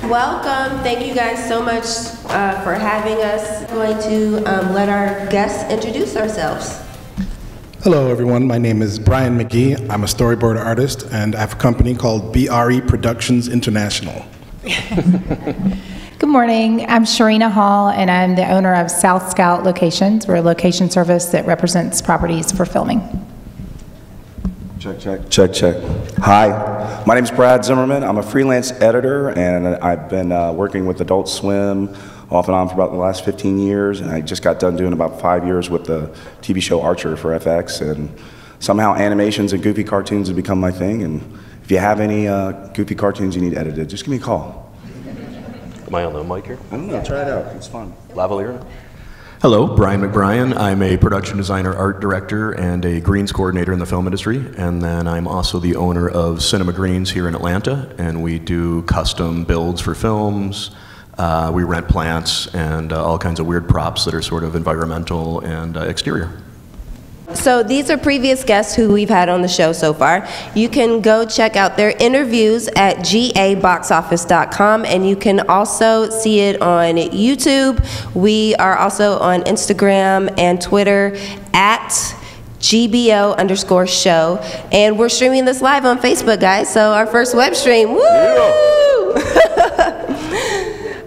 Welcome. Thank you guys so much for having us. I'm going to let our guests introduce ourselves. Hello everyone, my name is BRYAN McGBRIEN. I'm a storyboard artist and I have a company called BRE Productions International. Good morning, I'm SHARENA Hall and I'm the owner of SouthScout Locations. We're a location service that represents properties for filming. Check, check, check, check. Hi, my name is Zimmerman. I'm a freelance editor and I've been working with Adult Swim off and on for about the last 15 years, and I just got done doing about 5 years with the TV show Archer for FX, and somehow animations and goofy cartoons have become my thing, and if you have any goofy cartoons you need edited, just give me a call. Am I on the mic here? I don't know, try it out, it's fun. Lavalier? Hello, BRYAN McBRIEN. I'm a production designer, art director, and a greens coordinator in the film industry. And then I'm also the owner of Cinema Greens here in Atlanta, and we do custom builds for films. We rent plants and all kinds of weird props that are sort of environmental and exterior. So these are previous guests who we've had on the show so far. You can go check out their interviews at gaboxoffice.com, and you can also see it on YouTube. We are also on Instagram and Twitter at GBO_show, and we're streaming this live on Facebook, guys. So our first web stream, woo!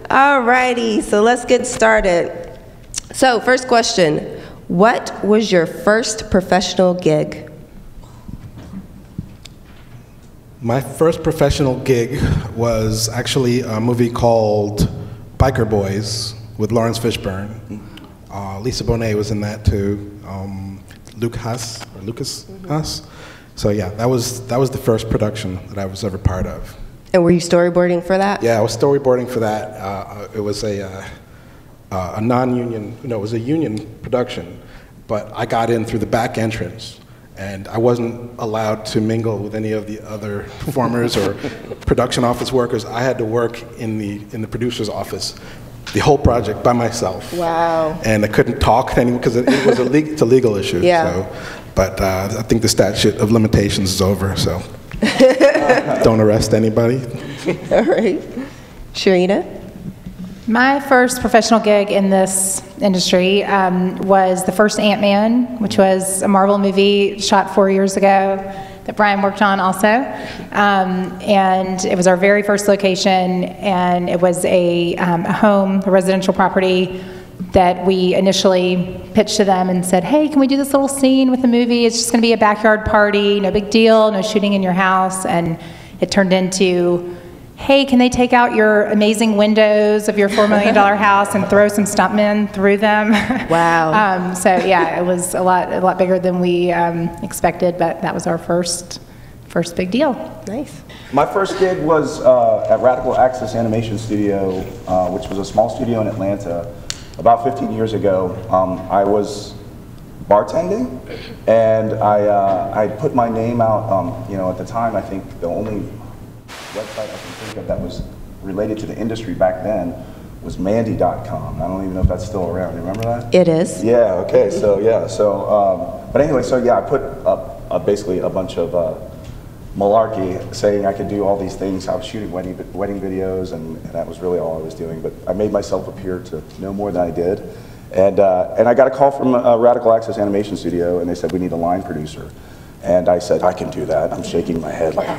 Alrighty, so let's get started. So first question. What was your first professional gig? My first professional gig was actually a movie called Biker Boys with Lawrence Fishburne. Lisa Bonet was in that too. Lucas Huss. So yeah, that was the first production that I was ever part of. And were you storyboarding for that? Yeah, I was storyboarding for that. It was a non-union, no, it was a union production, but I got in through the back entrance, and I wasn't allowed to mingle with any of the other performers or production office workers. I had to work in the producer's office, the whole project by myself. Wow. And I couldn't talk to anyone because it's a legal issue. Yeah. So, but I think the statute of limitations is over, so don't arrest anybody. All right. SHARENA? My first professional gig in this industry was the first Ant-Man, which was a Marvel movie shot 4 years ago that BRYAN worked on also. And it was our very first location, and it was a home, a residential property that we initially pitched to them and said, hey, can we do this little scene with the movie? It's just gonna be a backyard party, no big deal, no shooting in your house. And it turned into, hey, can they take out your amazing windows of your $4 million house and throw some stuntmen through them? Wow. So yeah, it was a lot bigger than we expected, but that was our first big deal. Nice. My first gig was at Radical Access Animation Studio, which was a small studio in Atlanta. About 15 years ago, I was bartending, and I put my name out, you know, at the time, I think the only website I can think of that was related to the industry back then was Mandy.com. I don't even know if that's still around. You remember that? It is. Yeah, okay, so yeah, so, but anyway, so yeah, I put up basically a bunch of malarkey saying I could do all these things. I was shooting wedding videos, and that was really all I was doing, but I made myself appear to know more than I did. And I got a call from Radical Access Animation Studio, and they said, we need a line producer. And I said, I can do that. I'm shaking my head like,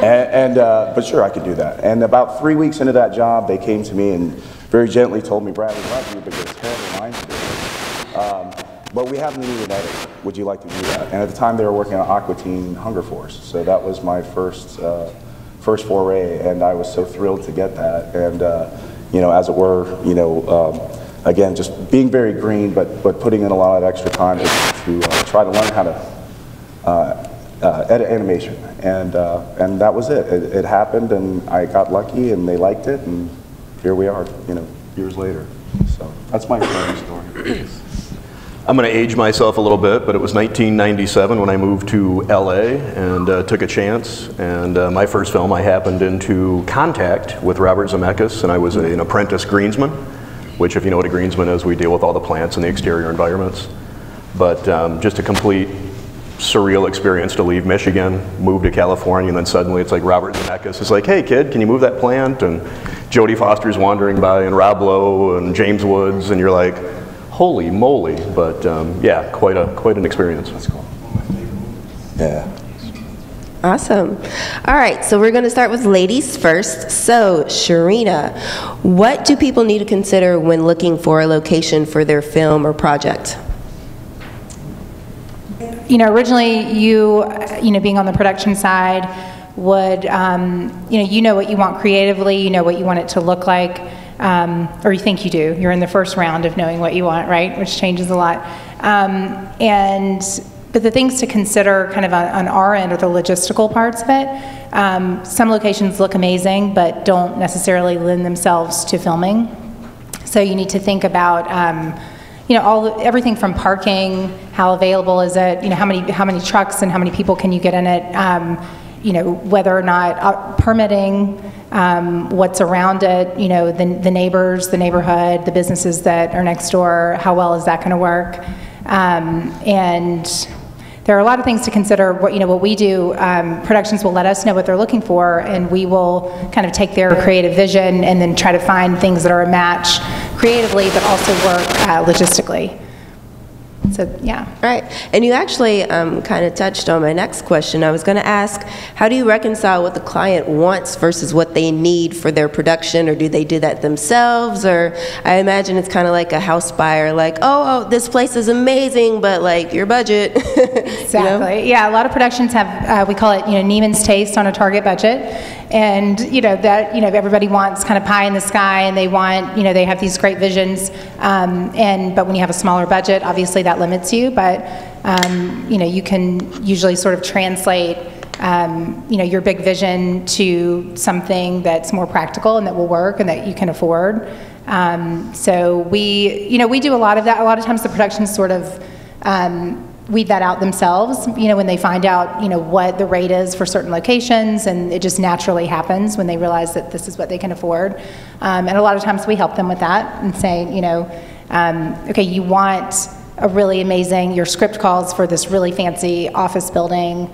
but sure, I could do that. And about 3 weeks into that job, they came to me and very gently told me, Brad, we love you, but you're a terrible line producer. But we have a new edit. Would you like to do that? And at the time, they were working on Aqua Teen Hunger Force. So that was my first foray, and I was so thrilled to get that. And, you know, as it were, you know, again, just being very green, but putting in a lot of extra time to try to learn how to edit animation, and that was it. It happened, and I got lucky, and they liked it, and here we are, you know, years later. So that's my story. I'm going to age myself a little bit, but it was 1997 when I moved to LA and took a chance. And my first film, I happened into contact with Robert Zemeckis, and I was an apprentice greensman, which, if you know what a greensman is, we deal with all the plants and the exterior environments. But just a complete surreal experience to leave Michigan, move to California, and then suddenly it's like Robert Zemeckis is like, hey kid, can you move that plant? And Jodie Foster's wandering by and Rob Lowe and James Woods, and you're like, holy moly. But yeah, quite an experience. That's cool. Yeah. Awesome. All right, so we're going to start with ladies first. So, SHARENA, what do people need to consider when looking for a location for their film or project? You know, originally you know, being on the production side would, you know what you want creatively, you know what you want it to look like, or you think you do. You're in the first round of knowing what you want, right? Which changes a lot. But the things to consider kind of on our end are the logistical parts of it. Some locations look amazing, but don't necessarily lend themselves to filming. So you need to think about, you know, everything from parking, how available is it, you know, how many trucks and how many people can you get in it, you know, whether or not permitting, what's around it, you know, the neighbors, the neighborhood, the businesses that are next door, how well is that going to work? And there are a lot of things to consider. What we do, productions will let us know what they're looking for, and we will kind of take their creative vision and then try to find things that are a match creatively, but also work logistically. So, yeah. Right. And you actually kind of touched on my next question. I was going to ask, how do you reconcile what the client wants versus what they need for their production, or do they do that themselves? Or I imagine it's kind of like a house buyer, like, oh, this place is amazing, but like your budget. Exactly. You know? Yeah, a lot of productions have, we call it, you know, Neiman's taste on a target budget. And, you know, that, you know, everybody wants kind of pie in the sky, and they want, you know, they have these great visions. But when you have a smaller budget, obviously that limits you. But, you know, you can usually sort of translate, you know, your big vision to something that's more practical and that will work and that you can afford. So we do a lot of that. A lot of times the productions sort of, weed that out themselves, you know, when they find out, you know, what the rate is for certain locations, and it just naturally happens when they realize that this is what they can afford. And a lot of times we help them with that and say, you know, okay, you want a really amazing, your script calls for this really fancy office building,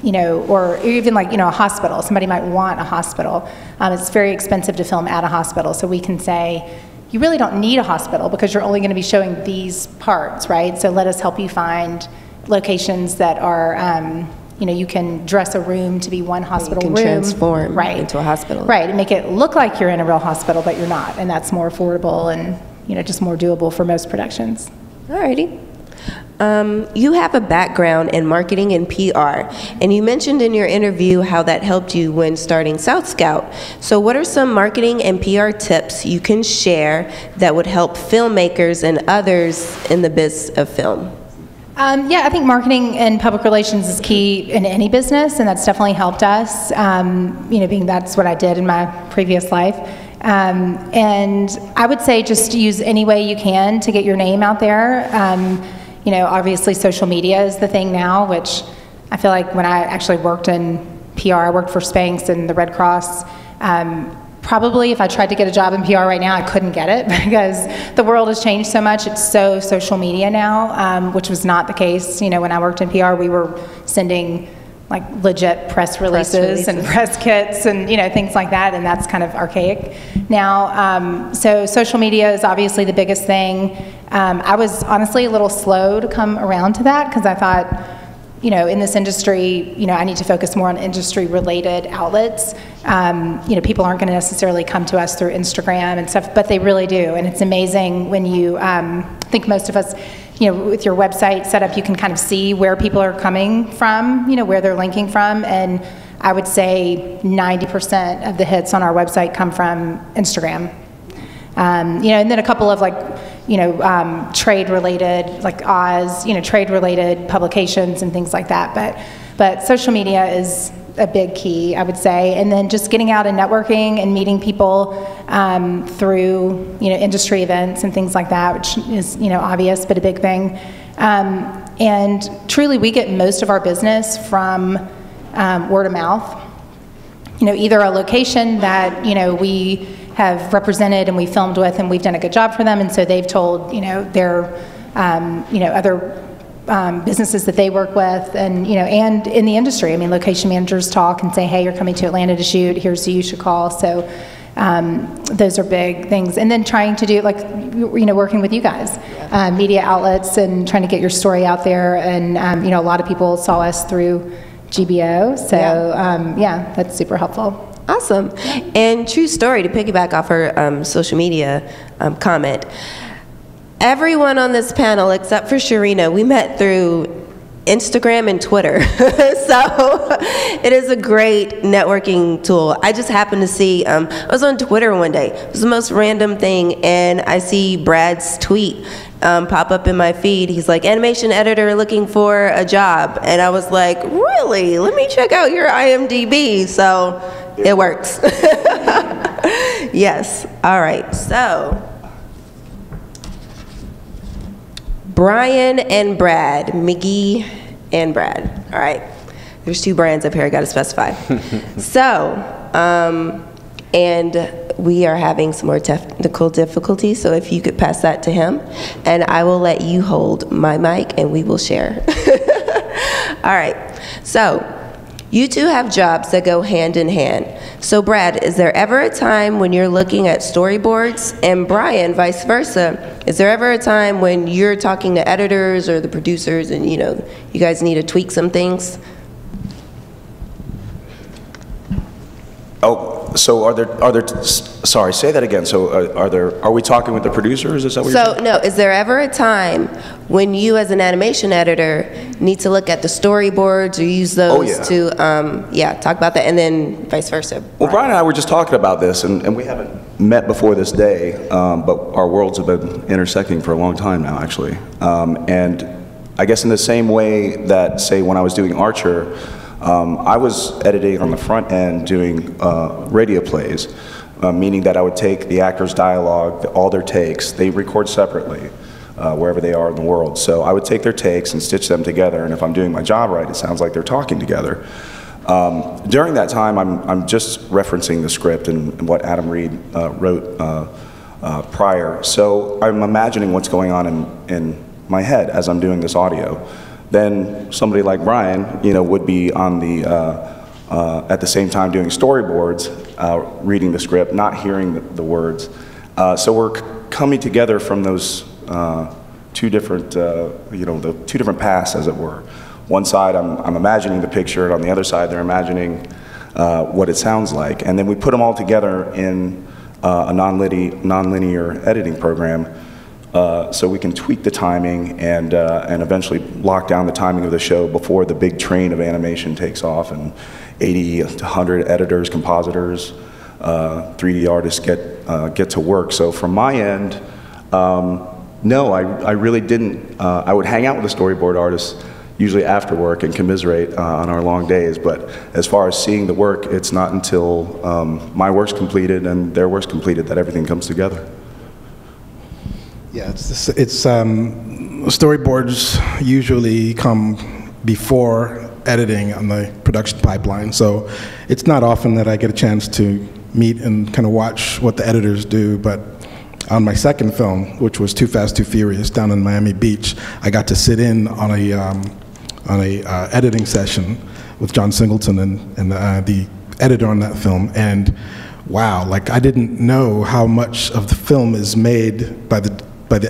you know, or even like, you know, a hospital. Somebody might want a hospital. It's very expensive to film at a hospital, so we can say, you really don't need a hospital because you're only going to be showing these parts, right? So let us help you find locations that are, you know, you can dress a room to be one hospital room. You can transform right. into a hospital. Right, and make it look like you're in a real hospital, but you're not. And that's more affordable and, you know, just more doable for most productions. Alrighty. You have a background in marketing and PR, and you mentioned in your interview how that helped you when starting SouthScout. So what are some marketing and PR tips you can share that would help filmmakers and others in the biz of film? Yeah, I think marketing and public relations is key in any business, and that's definitely helped us, you know, being that's what I did in my previous life. And I would say just use any way you can to get your name out there. You know, obviously social media is the thing now, which I feel like when I actually worked in PR, I worked for Spanx and the Red Cross. Probably if I tried to get a job in PR right now, I couldn't get it because the world has changed so much. It's so social media now, which was not the case. You know, when I worked in PR, we were sending like legit press releases and press kits and, you know, things like that, and that's kind of archaic now. So social media is obviously the biggest thing. I was honestly a little slow to come around to that because I thought, you know, in this industry, you know, I need to focus more on industry-related outlets. You know, people aren't going to necessarily come to us through Instagram and stuff, but they really do, and it's amazing when you, I think most of us, you know, with your website set up, you can kind of see where people are coming from, you know, where they're linking from, and I would say 90% of the hits on our website come from Instagram. You know, and then a couple of like, you know, trade-related, like Oz, you know, trade-related publications and things like that. But social media is a big key, I would say. And then just getting out and networking and meeting people through, you know, industry events and things like that, which is, you know, obvious, but a big thing. And truly, we get most of our business from word of mouth. You know, either a location that, you know, we have represented and we filmed with and we've done a good job for them, and so they've told, you know, their, you know, other businesses that they work with, and, you know, and in the industry, I mean, location managers talk and say, hey, you're coming to Atlanta to shoot, here's who you should call. So Those are big things. And then trying to do, like, you know, working with you guys, media outlets, and trying to get your story out there. And, you know, a lot of people saw us through GBO, so yeah, that's super helpful. Awesome. And true story, to piggyback off her social media comment, everyone on this panel except for SHARENA, we met through Instagram and Twitter. So it is a great networking tool. I just happened to see, I was on Twitter one day. It was the most random thing, and I see Brad's tweet pop up in my feed. He's like, animation editor looking for a job. And I was like, really? Let me check out your IMDb. So it works. Yes. All right. So Bryan and Brad, McGee and Brad. All right. There's two brands up here, I gotta specify. So, and we are having some more technical difficulties, so if you could pass that to him, and I will let you hold my mic and we will share. All right. So, you two have jobs that go hand in hand. So Brad, is there ever a time when you're looking at storyboards? And Bryan, vice versa, is there ever a time when you're talking to editors or the producers and, you know, you guys need to tweak some things? Oh, so are there, sorry, say that again. So are we talking with the producers? Is that what you're saying? So, no, is there ever a time when you as an animation editor need to look at the storyboards or use those to, talk about that, and then vice versa? Well, Bryan and I were just talking about this, and we haven't met before this day, but our worlds have been intersecting for a long time now, actually. And I guess in the same way that, say, when I was doing Archer, I was editing on the front end doing radio plays, meaning that I would take the actors' dialogue, all their takes, they record separately wherever they are in the world. So I would take their takes and stitch them together, and if I'm doing my job right, it sounds like they're talking together. During that time, I'm just referencing the script and what Adam Reed wrote prior. So I'm imagining what's going on in my head as I'm doing this audio. Then somebody like Bryan, you know, would be on the, at the same time doing storyboards, reading the script, not hearing the words. So we're coming together from those two different, you know, the two different paths, as it were. One side, I'm imagining the picture, and on the other side, they're imagining what it sounds like. And then we put them all together in a non-linear editing program. So we can tweak the timing and eventually lock down the timing of the show before the big train of animation takes off and 80 to 100 editors, compositors, 3D artists get to work. So from my end, no, I really didn't. I would hang out with the storyboard artists usually after work and commiserate on our long days, but as far as seeing the work, it's not until my work's completed and their work's completed that everything comes together. Yeah, storyboards usually come before editing on the production pipeline, so it's not often that I get a chance to meet and kind of watch what the editors do, but on my second film, which was Too Fast, Too Furious, down in Miami Beach, I got to sit in on a editing session with John Singleton and the editor on that film, and wow, like I didn't know how much of the film is made by the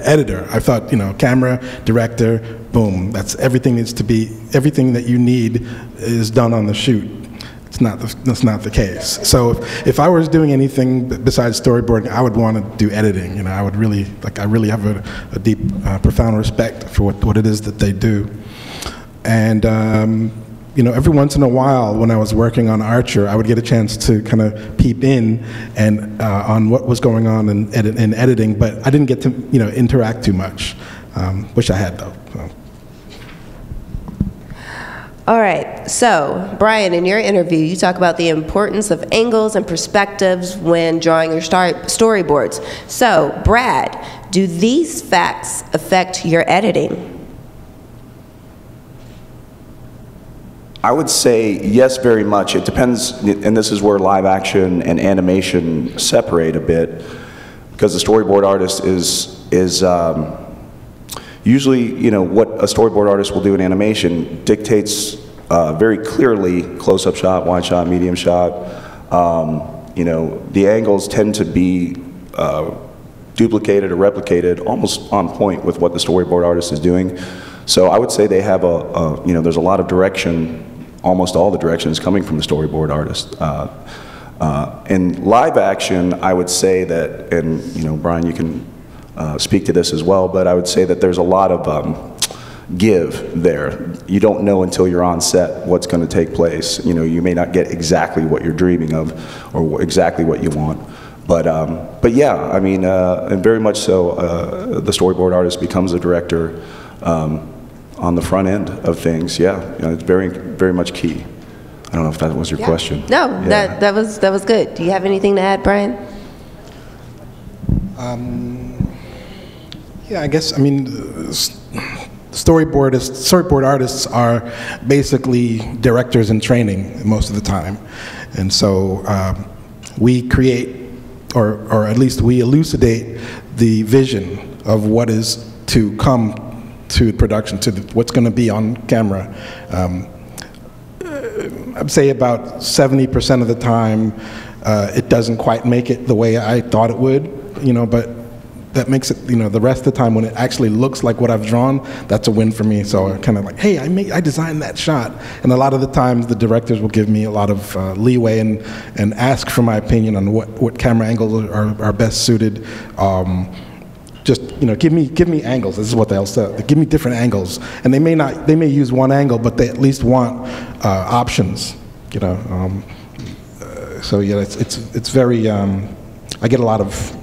editor. I thought, you know, camera, director, boom, that's everything needs to be, everything that you need is done on the shoot. That's not the case. So if I was doing anything besides storyboarding, I would want to do editing. You know, I would really, I really have a deep, profound respect for what it is that they do. And, you know, every once in a while when I was working on Archer, I would get a chance to kind of peep in and on what was going on in editing, but I didn't get to, you know, interact too much. Wish I had, though. So. All right, so Bryan, in your interview, you talk about the importance of angles and perspectives when drawing your storyboards. So, Brad, do these facts affect your editing? I would say yes, very much. It depends, and this is where live action and animation separate a bit, because the storyboard artist is usually, you know, what a storyboard artist will do in animation dictates very closely close-up shot, wide shot, medium shot, you know, the angles tend to be duplicated or replicated almost on point with what the storyboard artist is doing. So I would say they have you know, there's a lot of direction, almost all the direction is coming from the storyboard artist. In live action, I would say that, and you know, Brian, you can speak to this as well, but I would say that there's a lot of give there. You don't know until you're on set what's going to take place. You know, you may not get exactly what you're dreaming of or exactly what you want. But yeah, I mean, and very much so, the storyboard artist becomes a director on the front end of things. Yeah, you know, it's very, very much key. I don't know if that was your question. No, yeah. that was good. Do you have anything to add, Brian? Yeah, I guess, I mean, storyboard artists are basically directors in training most of the time. And so we create, or at least we elucidate the vision of what is to come to production, to what's going to be on camera. I'd say about 70% of the time it doesn't quite make it the way I thought it would, you know, but that makes it, you know, the rest of the time when it actually looks like what I've drawn, that's a win for me. So I'm kind of like, hey, I designed that shot. And a lot of the times the directors will give me a lot of leeway and ask for my opinion on what camera angles are best suited. Just, you know, give me angles. This is what they'll say. Give me different angles. And they may use one angle, but they at least want options, you know. So yeah, it's very, I get a lot of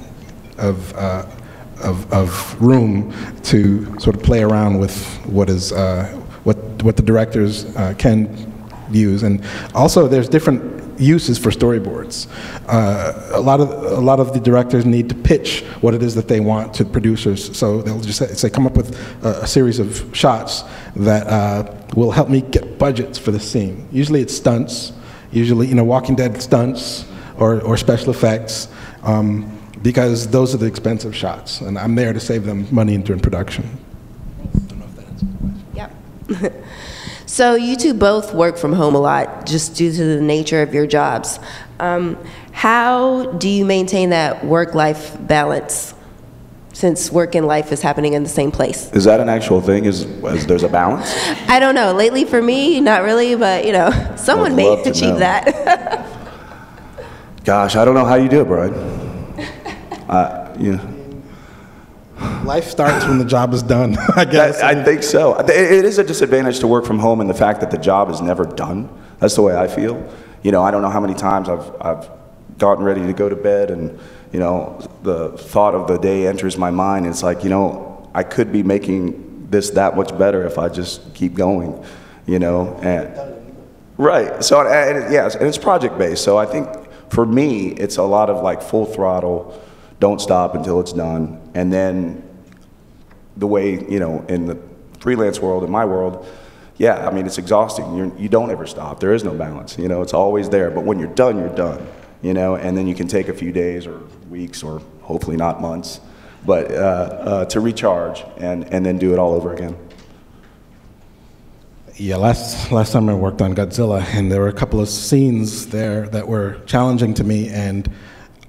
room to sort of play around with what the directors can use, and also there's different uses for storyboards. A lot of the directors need to pitch what it is that they want to producers, so they'll just say come up with a series of shots that will help me get budgets for the scene. Usually it's stunts, usually, you know, Walking Dead stunts or special effects. Because those are the expensive shots, and I'm there to save them money during production. I don't know if that answers the question. Yep. So you two both work from home a lot, just due to the nature of your jobs. How do you maintain that work-life balance, since work and life is happening in the same place? Is that an actual thing? Is there's a balance? I don't know. Lately for me, not really, but you know, someone may achieve that. Gosh, I don't know how you do it, Brian. Yeah. Life starts when the job is done, I guess. I think so. It is a disadvantage to work from home in the fact that the job is never done. That's the way I feel. You know, I don't know how many times I've gotten ready to go to bed, and you know, the thought of the day enters my mind. It's like, you know, I could be making this that much better if I just keep going. You know, and right. So yes, and it's project based. So I think for me, it's a lot of like full throttle. Don't stop until it's done. And then the way, you know, in the freelance world, in my world, yeah, I mean, it's exhausting. You don't ever stop. There is no balance. You know, it's always there. But when you're done, you know, and then you can take a few days or weeks or hopefully not months, but to recharge and then do it all over again. Yeah, last time I worked on Godzilla, and there were a couple of scenes there that were challenging to me, and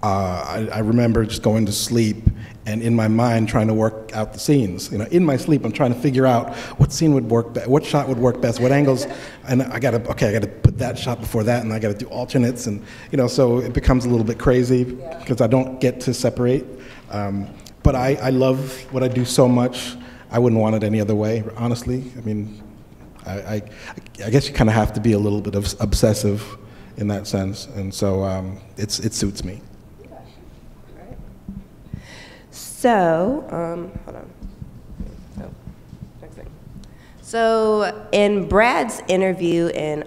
I remember just going to sleep and in my mind trying to work out the scenes. You know, in my sleep, I'm trying to figure out what scene would work best, what shot would work best, what angles, and I gotta put that shot before that, and I gotta do alternates, and you know, so it becomes a little bit crazy because I don't get to separate. But I love what I do so much. I wouldn't want it any other way, honestly. I mean, I guess you kind of have to be a little bit of obsessive in that sense, and so it suits me. So, hold on. Oh, next thing. So, in Brad's interview, in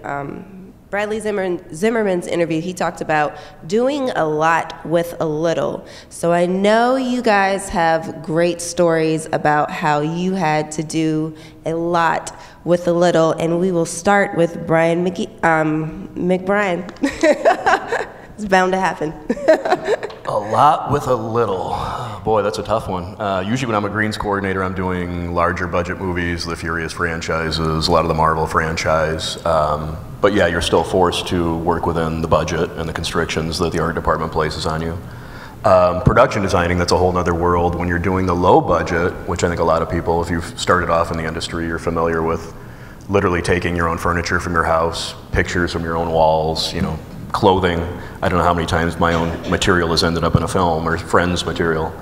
Bradley Zimmerman's interview, he talked about doing a lot with a little. So I know you guys have great stories about how you had to do a lot with a little, and we will start with BRYAN McBRIEN. It's bound to happen. A lot with a little. Boy, that's a tough one. Usually when I'm a greens coordinator, I'm doing larger budget movies, the Furious franchises, a lot of the Marvel franchise. But yeah, you're still forced to work within the budget and the constrictions that the art department places on you. Production designing, that's a whole nother world. When you're doing the low budget, which I think a lot of people, if you've started off in the industry, you're familiar with literally taking your own furniture from your house, pictures from your own walls, you know, clothing. I don't know how many times my own material has ended up in a film or friends' material.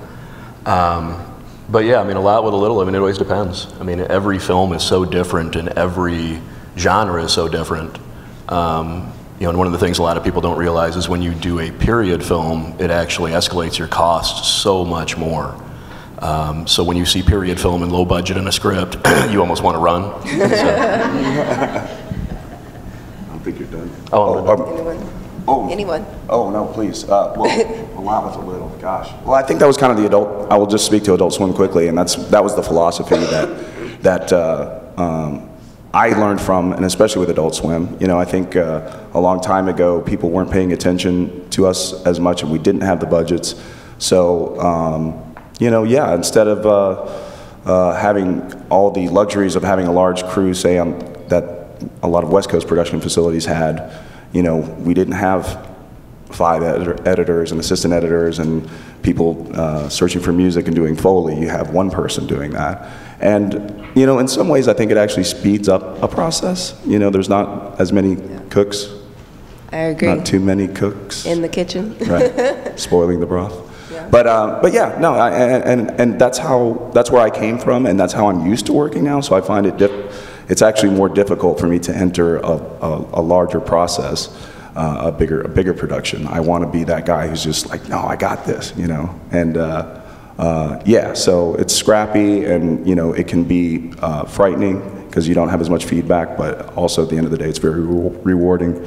But yeah, I mean, a lot with a little. I mean, it always depends. I mean, every film is so different and every genre is so different. You know, and one of the things a lot of people don't realize is when you do a period film, it actually escalates your costs so much more. So when you see period film and low budget in a script, you almost want to run. I don't think you're done. Anyone? Oh, no, please. Well, a lot with a little, gosh. Well, I think that was kind of the adult, I will just speak to Adult Swim quickly, and that was the philosophy that I learned from, and especially with Adult Swim. You know, I think a long time ago, people weren't paying attention to us as much, and we didn't have the budgets. So, you know, yeah, instead of having all the luxuries of having a large crew, say, that a lot of West Coast production facilities had, you know, we didn't have 5 editors and assistant editors and people searching for music and doing Foley. You have one person doing that. And, you know, in some ways, I think it actually speeds up a process. You know, there's not as many cooks. I agree. Not too many cooks. In the kitchen. Right, spoiling the broth. Yeah. But yeah, no, and that's where I came from, and that's how I'm used to working now. So I find it's actually more difficult for me to enter a larger process, a bigger production. I want to be that guy who's just like, no, I got this, you know. And yeah, so it's scrappy, and you know, it can be frightening because you don't have as much feedback. But also at the end of the day, it's very rewarding.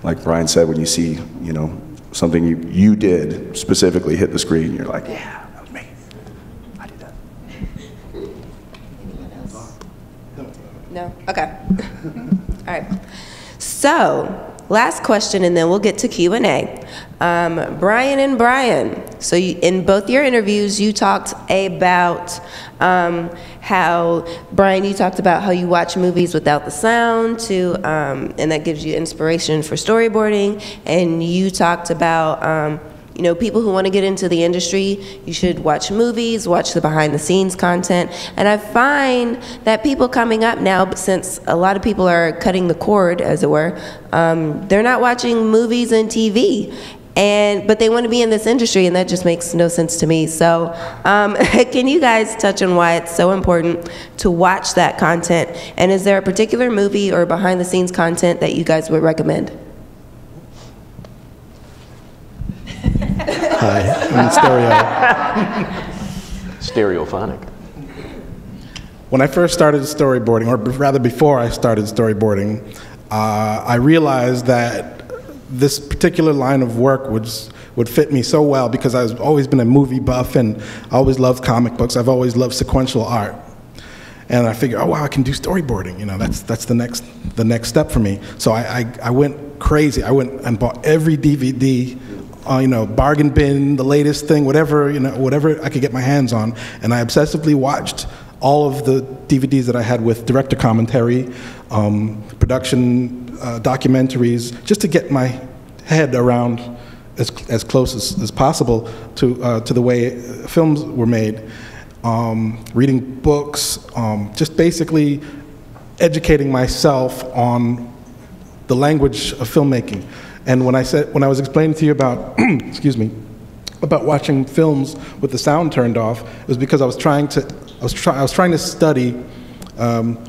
Like Brian said, when you see, you know, something you did specifically hit the screen, you're like, yeah, that was me. I did that. Anyone else? No? Okay. All right. So, last question, and then we'll get to Q&A. Bryan and Bryan, so in both your interviews, you talked about how, Bryan, you talked about how you watch movies without the sound, and that gives you inspiration for storyboarding, and you talked about you know, people who want to get into the industry, you should watch movies, watch the behind-the-scenes content. And I find that people coming up now, since a lot of people are cutting the cord, as it were, they're not watching movies and TV. But they want to be in this industry, and that just makes no sense to me. So can you guys touch on why it's so important to watch that content? And is there a particular movie or behind-the-scenes content that you guys would recommend? Hi, I'm Stereo. Stereophonic. When I first started storyboarding, or rather before I started storyboarding, I realized that this particular line of work would fit me so well because I've always been a movie buff and I always loved comic books. I've always loved sequential art. And I figured, oh wow, I can do storyboarding. You know, that's the next step for me. So I went crazy. I went and bought every DVD, you know, bargain bin, the latest thing, whatever I could get my hands on, and I obsessively watched all of the DVDs that I had with director commentary, production documentaries, just to get my head around as close as possible to the way films were made. Reading books, just basically educating myself on the language of filmmaking. And when I was explaining to you about, excuse me, about watching films with the sound turned off, it was because I was trying to study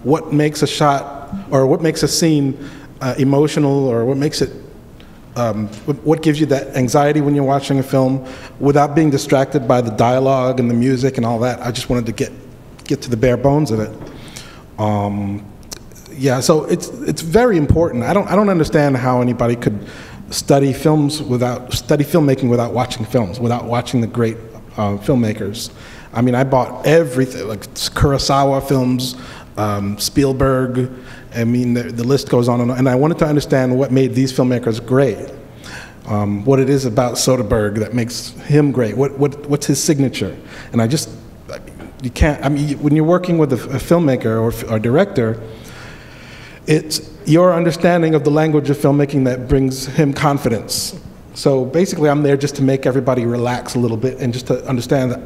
what makes a shot or what makes a scene emotional, or what makes it, what gives you that anxiety when you're watching a film without being distracted by the dialogue and the music and all that. I just wanted to get to the bare bones of it. Yeah, so it's very important. I don't understand how anybody could study filmmaking without watching films, without watching the great filmmakers. I mean, I bought everything, like Kurosawa films, Spielberg. I mean, the list goes on, and I wanted to understand what made these filmmakers great. What it is about Soderbergh that makes him great. What's his signature? And you can't. I mean, when you're working with a filmmaker or a director, it's your understanding of the language of filmmaking that brings him confidence. So basically, I'm there just to make everybody relax a little bit and just to understand that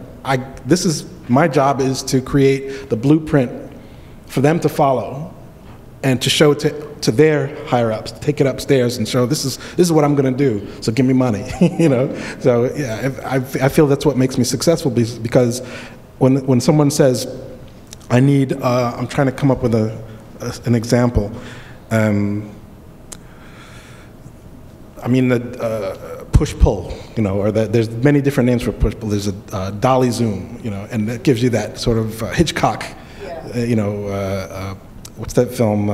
my job is to create the blueprint for them to follow and to show to their higher ups, to take it upstairs and show this is what I'm going to do. So give me money, you know. So yeah, I feel that's what makes me successful, because when someone says, I need, I'm trying to come up with an example. I mean, the push-pull, you know, or there's many different names for push-pull. There's a dolly zoom, you know, and that gives you that sort of Hitchcock, you know, what's that film?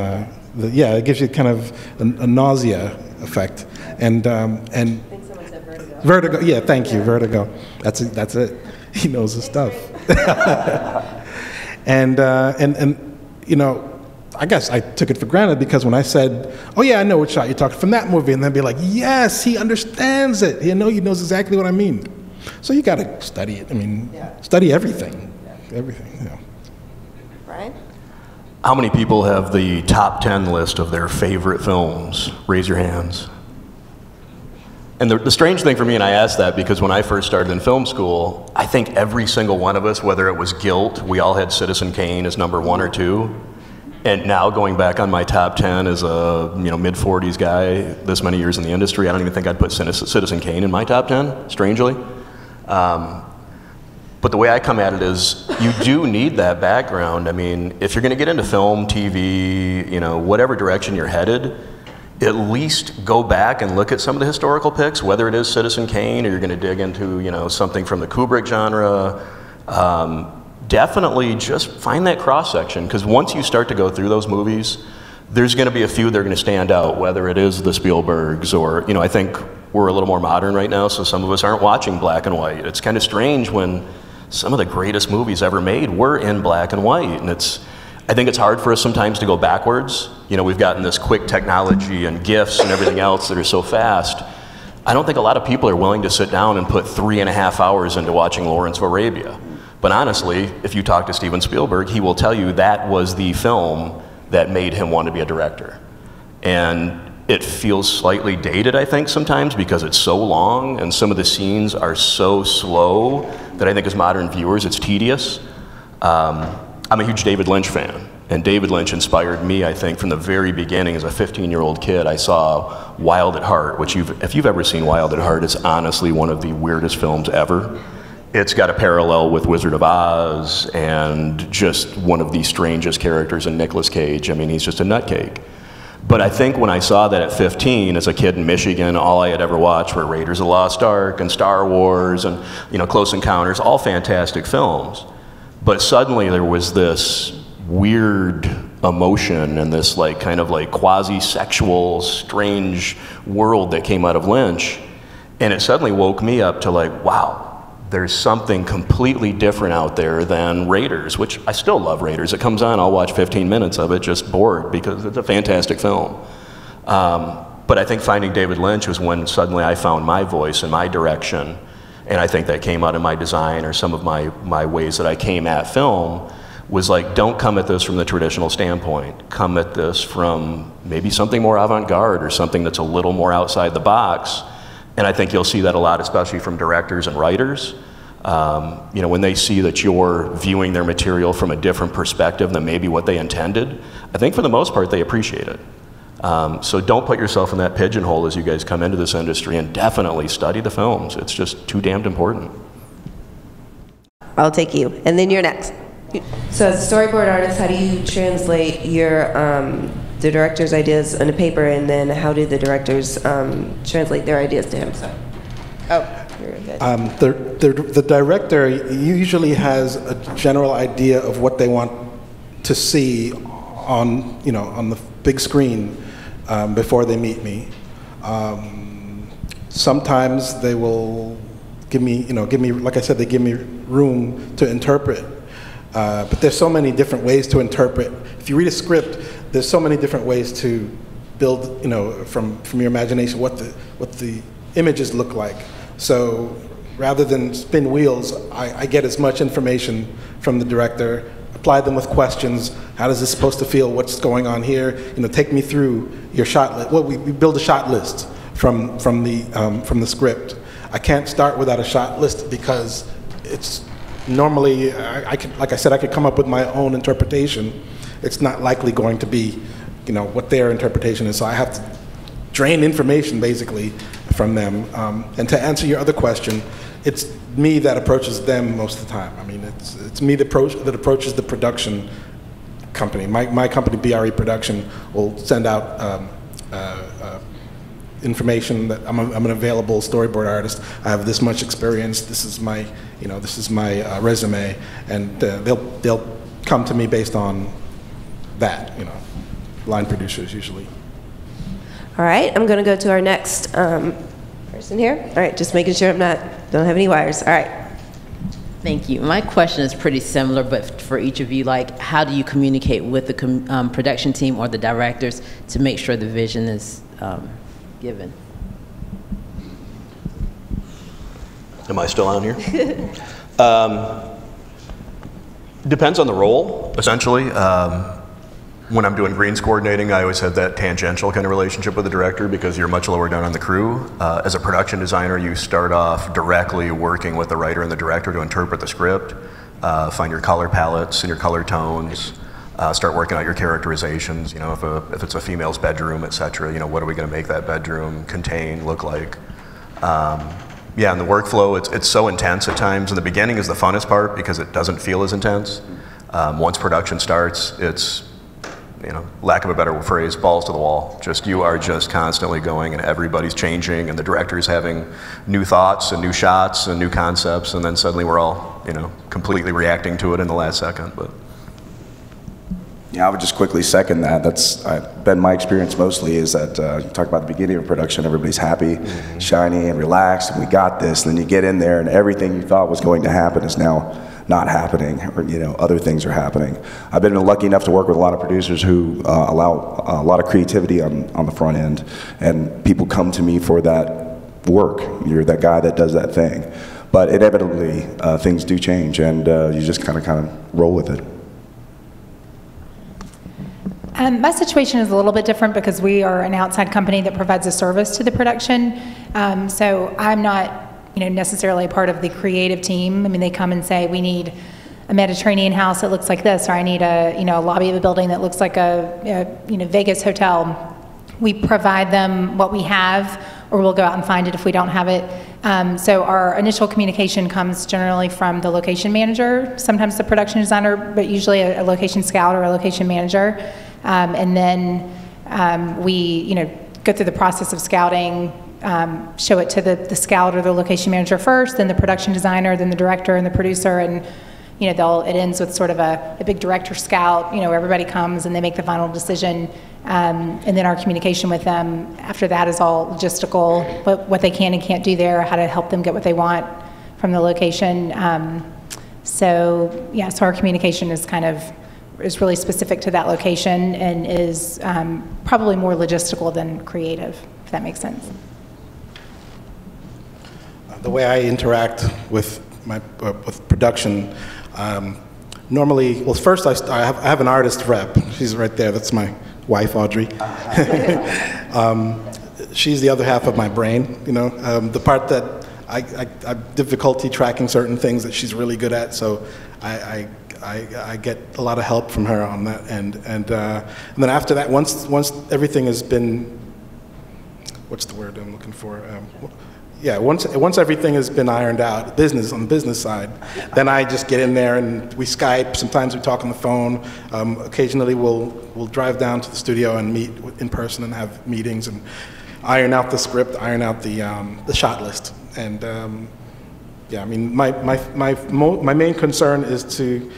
It gives you kind of a nausea effect. And I think someone said Vertigo. Vertigo, yeah, thank you, Vertigo. That's it. He knows his stuff. and you know, I guess I took it for granted, because when I said, oh yeah, I know what shot you're talking from that movie, and they'd be like, yes, he understands it. He knows exactly what I mean. So you got to study it. I mean, study everything. Yeah. Everything, you know. Brian? How many people have the top 10 list of their favorite films? Raise your hands. And the strange thing for me, and I asked that because when I first started in film school, I think every single one of us, whether it was Guilt, we all had Citizen Kane as number 1 or 2. And now going back on my top 10 as a mid-40s guy, this many years in the industry, I don't even think I'd put Citizen Kane in my top 10, strangely. But the way I come at it is, you do need that background. I mean, if you're going to get into film, TV, whatever direction you're headed, at least go back and look at some of the historical picks, whether it is Citizen Kane or you're going to dig into something from the Kubrick genre. Definitely just find that cross-section, because once you start to go through those movies, there's going to be a few that are going to stand out, whether it is the Spielbergs or, I think we're a little more modern right now, so some of us aren't watching black and white. It's kind of strange when some of the greatest movies ever made were in black and white, and I think it's hard for us sometimes to go backwards. We've gotten this quick technology and GIFs and everything else that are so fast. I don't think a lot of people are willing to sit down and put 3.5 hours into watching Lawrence of Arabia. But honestly, if you talk to Steven Spielberg, he will tell you that was the film that made him want to be a director. And it feels slightly dated, I think, sometimes, because it's so long and some of the scenes are so slow that I think as modern viewers, it's tedious. I'm a huge David Lynch fan, and David Lynch inspired me, I think, from the very beginning. As a 15-year-old kid, I saw Wild at Heart, which if you've ever seen Wild at Heart, it's honestly one of the weirdest films ever. It's got a parallel with Wizard of Oz and just one of the strangest characters in Nicolas Cage. I mean, he's just a nutcake. But I think when I saw that at 15, as a kid in Michigan, all I had ever watched were Raiders of the Lost Ark and Star Wars and Close Encounters, all fantastic films. But suddenly there was this weird emotion and this kind of quasi-sexual, strange world that came out of Lynch. And it suddenly woke me up to wow, there's something completely different out there than Raiders, which I still love Raiders. It comes on, I'll watch 15 minutes of it just bored because it's a fantastic film. But I think finding David Lynch was when suddenly I found my voice and my direction. And I think that came out in my design or some of my ways that I came at film was don't come at this from the traditional standpoint. Come at this from maybe something more avant-garde or something that's a little more outside the box. And I think you'll see that a lot, especially from directors and writers. When they see that you're viewing their material from a different perspective than maybe what they intended, I think for the most part they appreciate it. So don't put yourself in that pigeonhole as you guys come into this industry, and definitely study the films. It's just too damned important. I'll take you, and then you're next. So as a storyboard artist, how do you translate the director's ideas on a paper, and then how do the directors translate their ideas to him? You're good. The director usually has a general idea of what they want to see on the big screen before they meet me. Sometimes they will give me, like I said, they give me room to interpret. But there's so many different ways to interpret. If you read a script, there's so many different ways to build, from your imagination what the images look like. So rather than spin wheels, I get as much information from the director, supply them with questions. How does this supposed to feel? What's going on here? Take me through your shot list. Well, we build a shot list from the script. I can't start without a shot list because it's normally, like I said, I could come up with my own interpretation. It's not likely going to be, what their interpretation is. So I have to drain information basically from them. And to answer your other question, it's me that approaches them most of the time. I mean, it's me that approaches the production company. My company, BRE Production, will send out information that I'm an available storyboard artist. I have this much experience. This is my resume, and they'll come to me based on that. Line producers usually. All right, I'm going to go to our next person here. All right, just making sure don't have any wires. All right. Thank you. My question is pretty similar, but for each of you, like, how do you communicate with the production team or the directors to make sure the vision is given? Am I still on here? Depends on the role, essentially. When I'm doing greens coordinating, I always have that tangential kind of relationship with the director because you're much lower down on the crew. As a production designer, you start off directly working with the writer and the director to interpret the script, find your color palettes and your color tones, start working out your characterizations, if it's a female's bedroom, etc., what are we going to make that bedroom contain, look like. Yeah, and the workflow, it's so intense at times. In the beginning is the funnest part because it doesn't feel as intense. Once production starts, it's, lack of a better phrase, balls to the wall. You are just constantly going and everybody's changing and the director's having new thoughts and new shots and new concepts, and then suddenly we're all, completely reacting to it in the last second. But yeah, I would just quickly second that. That's been my experience mostly, is that you talk about the beginning of production, everybody's happy, shiny and relaxed, and we got this, and then you get in there and everything you thought was going to happen is now not happening, or other things are happening. I've been lucky enough to work with a lot of producers who allow a lot of creativity on the front end, and people come to me for that work. You're that guy that does that thing. But inevitably, things do change, and you just kind of roll with it. My situation is a little bit different because we are an outside company that provides a service to the production. So I'm not necessarily a part of the creative team. I mean, they come and say, we need a Mediterranean house that looks like this, or I need a lobby of a building that looks like a Vegas hotel. We provide them what we have, or we'll go out and find it if we don't have it. So our initial communication comes generally from the location manager, sometimes the production designer, but usually a location scout or a location manager. And then we go through the process of scouting, show it to the scout or the location manager first, then the production designer, then the director and the producer, and it ends with sort of a big director scout. Everybody comes and they make the final decision, and then our communication with them after that is all logistical, what they can and can't do there, how to help them get what they want from the location. So our communication is really specific to that location and is probably more logistical than creative, if that makes sense. The way I interact with with production, normally, well, first I have an artist rep. She's right there. That's my wife, Audrey. She's the other half of my brain. The part that I have difficulty tracking certain things that she's really good at. So I get a lot of help from her on that end. And then after that, once everything has been, what's the word I'm looking for? Once everything has been ironed out, on the business side, then I just get in there and we Skype. Sometimes we talk on the phone. Occasionally we'll drive down to the studio and meet in person and have meetings and iron out the script, iron out the shot list. And I mean, my main concern is to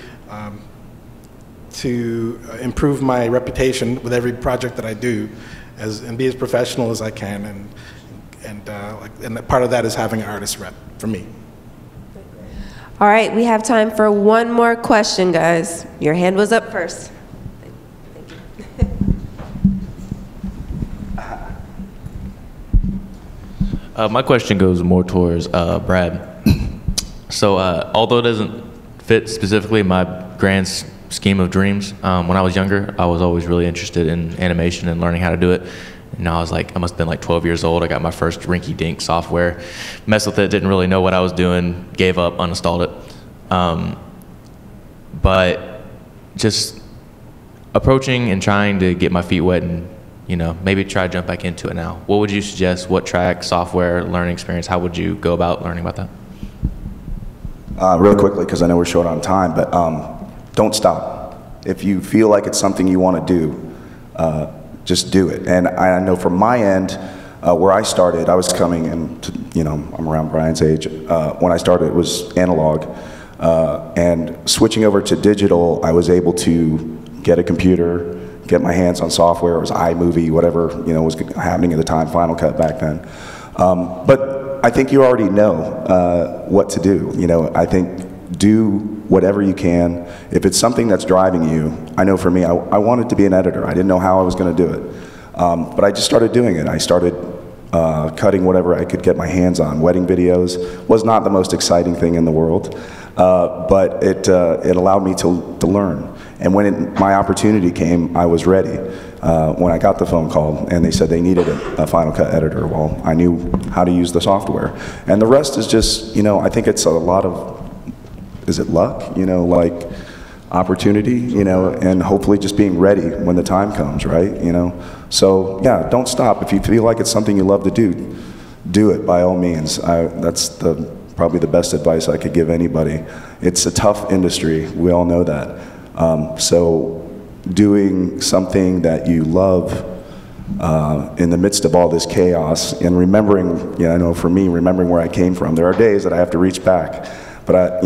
improve my reputation with every project that I do, and be as professional as I can, and part of that is having an artist rep for me. All right, we have time for one more question, guys. Your hand was up first. My question goes more towards Brad. So although it doesn't fit specifically my grants scheme of dreams. When I was younger, I was always really interested in animation and learning how to do it. And I was like, I must have been like 12 years old. I got my first rinky-dink software, messed with it, didn't really know what I was doing, gave up, uninstalled it. But just approaching and trying to get my feet wet and, you know, maybe try to jump back into it now. What would you suggest? What track, software, learning experience, how would you go about learning about that? Really quickly, because I know we're short on time, but don't stop. If you feel like it's something you want to do, just do it. And I know from my end, where I started, I was coming into, you know, I'm around Brian's age. When I started, it was analog. And switching over to digital, I was able to get a computer, get my hands on software. It was iMovie, whatever, you know, was happening at the time, Final Cut back then. But I think you already know what to do. You know, I think do whatever you can. If it's something that's driving you, I know for me, I wanted to be an editor. I didn't know how I was going to do it. But I just started doing it. I started cutting whatever I could get my hands on. Wedding videos was not the most exciting thing in the world, but it allowed me to learn. And when my opportunity came, I was ready. When I got the phone call and they said they needed a Final Cut editor, well, I knew how to use the software. And the rest is just, you know, I think it's a lot of, is it luck? You know, like opportunity, you know, and hopefully just being ready when the time comes, right? You know, so yeah, don't stop. If you feel like it's something you love to do, do it by all means. That's probably the best advice I could give anybody. It's a tough industry, we all know that. So doing something that you love in the midst of all this chaos and remembering, you know, I know for me, remembering where I came from, there are days that I have to reach back. But I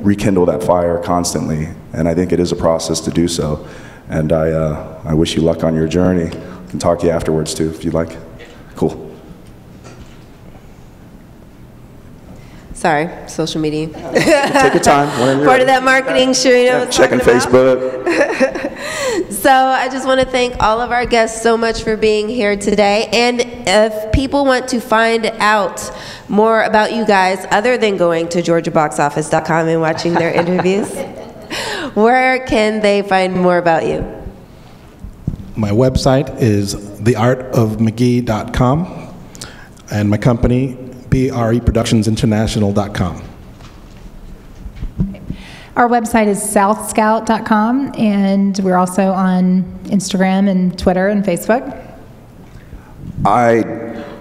rekindle that fire constantly, and I think it is a process to do so. And I wish you luck on your journey. I can talk to you afterwards too, if you'd like. Cool. Sorry, social media. Take your time. Part of that marketing, Sharena was checking Facebook. So I just want to thank all of our guests so much for being here today. And if people want to find out more about you guys, other than going to GeorgiaBoxOffice.com and watching their interviews, where can they find more about you? My website is theartofmcgee.com, and my company, BREProductionsInternational.com. Our website is SouthScout.com, and we're also on Instagram and Twitter and Facebook. I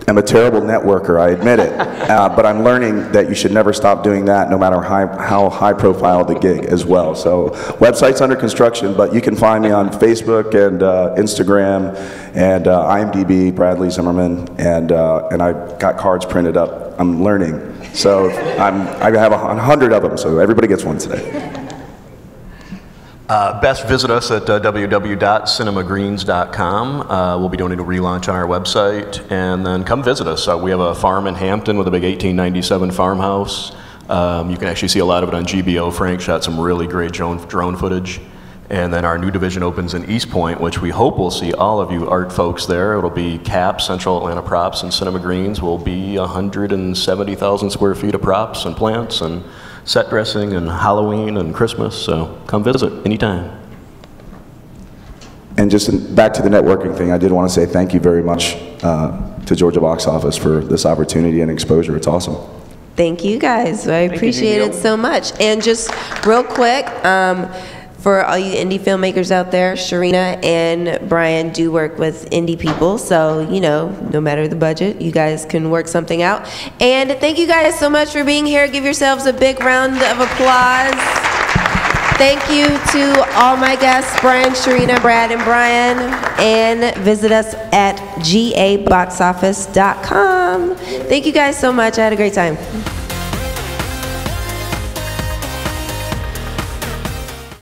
am a terrible networker, I admit it, but I'm learning that you should never stop doing that, no matter how high profile the gig as well. So website's under construction, but you can find me on Facebook and Instagram and IMDb, Bradley Zimmerman, and I've got cards printed up. I'm learning, so I have 100 of them, so everybody gets one today. Best visit us at www.cinemagreens.com. We'll be doing a relaunch on our website, and then come visit us. We have a farm in Hampton with a big 1897 farmhouse. You can actually see a lot of it on GBO. Frank shot some really great drone footage. And then our new division opens in East Point, which we hope will see all of you art folks there. It'll be CAP, Central Atlanta Props, and Cinema Greens will be 170,000 square feet of props and plants and set dressing and Halloween and Christmas, so come visit anytime. And just back to the networking thing, I did want to say thank you very much to Georgia Box Office for this opportunity and exposure. It's awesome. Thank you guys. I appreciate it so much. And just real quick, for all you indie filmmakers out there, Sharena and Brian do work with indie people, so, you know, no matter the budget, you guys can work something out. And thank you guys so much for being here. Give yourselves a big round of applause. Thank you to all my guests, Brian, Sharena, Brad, and Brian. And visit us at GABoxOffice.com. Thank you guys so much. I had a great time.